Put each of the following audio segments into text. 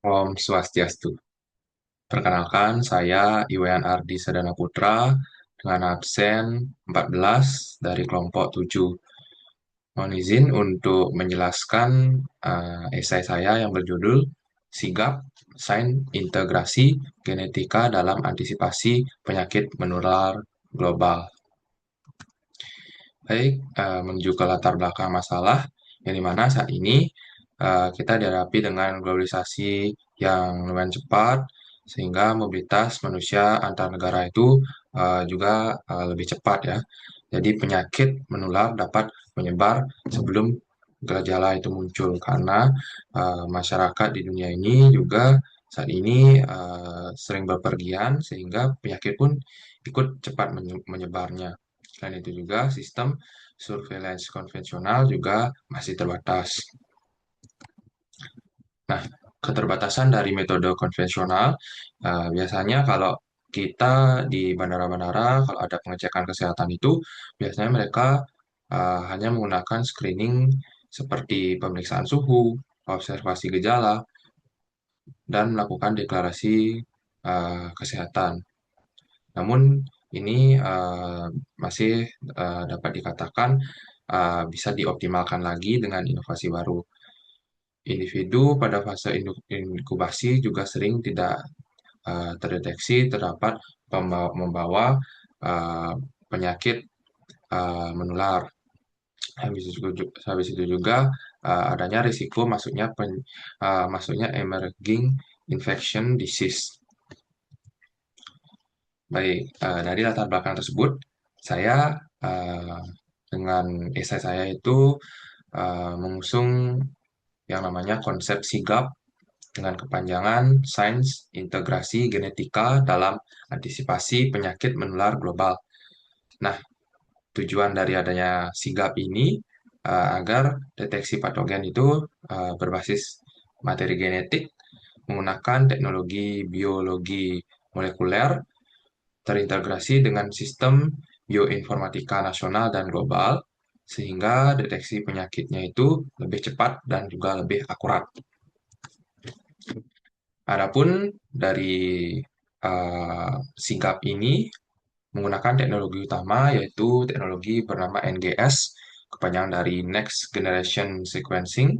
Om Swastiastu. Perkenalkan, saya Iwayan Ardi Sadana Putra dengan absen 14 dari kelompok 7. Mohon izin untuk menjelaskan esai saya yang berjudul Sigap Sains Integrasi Genetika dalam Antisipasi Penyakit Menular Global. Baik, menuju ke latar belakang masalah, yang dimana saat ini kita dihadapi dengan globalisasi yang lumayan cepat, sehingga mobilitas manusia antar negara itu juga lebih cepat ya. Jadi penyakit menular dapat menyebar sebelum gejala itu muncul, karena masyarakat di dunia ini juga saat ini sering bepergian, sehingga penyakit pun ikut cepat menyebarnya. Selain itu juga sistem surveillance konvensional juga masih terbatas. Nah, keterbatasan dari metode konvensional biasanya kalau kita di bandara-bandara kalau ada pengecekan kesehatan itu biasanya mereka hanya menggunakan screening seperti pemeriksaan suhu, observasi gejala, dan melakukan deklarasi kesehatan. Namun ini masih dapat dikatakan bisa dioptimalkan lagi dengan inovasi baru. Individu pada fase inkubasi juga sering tidak terdeteksi terdapat membawa penyakit menular. Habis itu juga adanya risiko masuknya emerging infection disease. Baik, dari latar belakang tersebut, saya uh, dengan esai saya itu mengusung yang namanya konsep sigap dengan kepanjangan Sains Integrasi Genetika dalam Antisipasi Penyakit Menular Global. Nah, tujuan dari adanya sigap ini agar deteksi patogen itu berbasis materi genetik menggunakan teknologi biologi molekuler terintegrasi dengan sistem bioinformatika nasional dan global, sehingga deteksi penyakitnya itu lebih cepat dan juga lebih akurat. Adapun dari sigap ini menggunakan teknologi utama yaitu teknologi bernama NGS, kepanjangan dari Next Generation Sequencing,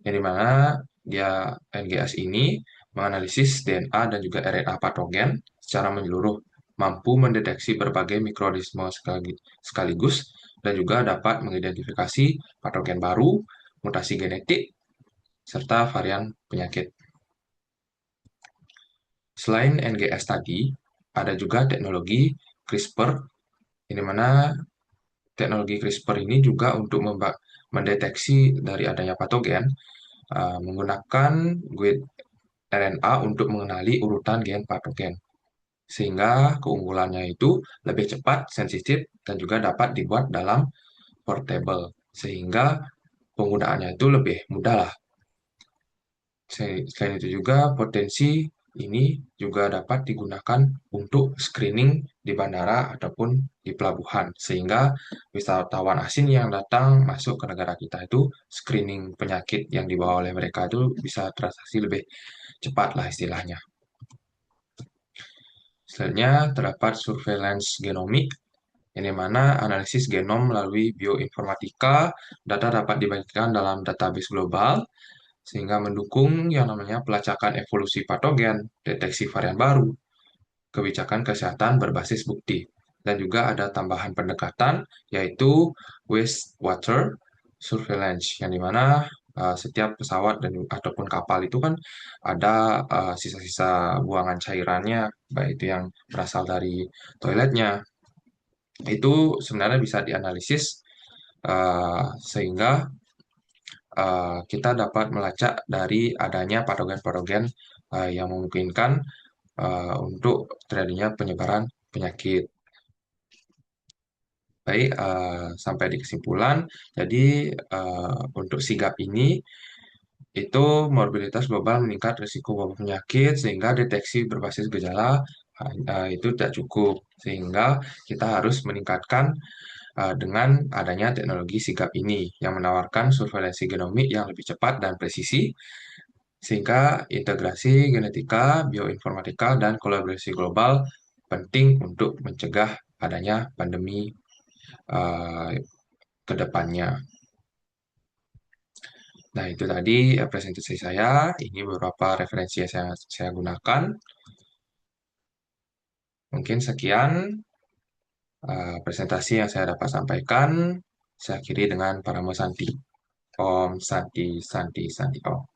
yang dimana dia NGS ini menganalisis DNA dan juga RNA patogen secara menyeluruh, mampu mendeteksi berbagai mikroorganisme sekaligus, dan juga dapat mengidentifikasi patogen baru, mutasi genetik, serta varian penyakit. Selain NGS tadi, ada juga teknologi CRISPR, di mana teknologi CRISPR ini juga untuk mendeteksi dari adanya patogen menggunakan guide RNA untuk mengenali urutan gen patogen. Sehingga keunggulannya itu lebih cepat, sensitif, dan juga dapat dibuat dalam portable. Sehingga penggunaannya itu lebih mudah lah. Selain itu juga potensi ini juga dapat digunakan untuk screening di bandara ataupun di pelabuhan, sehingga wisatawan asing yang datang masuk ke negara kita itu screening penyakit yang dibawa oleh mereka itu bisa transaksi lebih cepat lah istilahnya. Selanjutnya terdapat surveillance genomik, yang mana analisis genom melalui bioinformatika, data dapat dibagikan dalam database global, sehingga mendukung yang namanya pelacakan evolusi patogen, deteksi varian baru, kebijakan kesehatan berbasis bukti. Dan juga ada tambahan pendekatan, yaitu wastewater surveillance, yang dimana setiap pesawat dan ataupun kapal itu kan ada sisa-sisa buangan cairannya, baik itu yang berasal dari toiletnya, itu sebenarnya bisa dianalisis sehingga kita dapat melacak dari adanya patogen-patogen yang memungkinkan untuk terjadinya penyebaran penyakit. Baik, sampai di kesimpulan, jadi untuk sigap ini itu morbiditas global meningkat risiko wabah penyakit sehingga deteksi berbasis gejala itu tidak cukup, sehingga kita harus meningkatkan dengan adanya teknologi sigap ini yang menawarkan surveillance genomik yang lebih cepat dan presisi, Sehingga integrasi genetika, bioinformatika, dan kolaborasi global penting untuk mencegah adanya pandemi eh, ke depannya. Nah, itu tadi presentasi saya. Ini beberapa referensi yang saya gunakan. Mungkin sekian presentasi yang saya dapat sampaikan. Saya akhiri dengan Paramo Santi. Om Santi Santi Santi Om.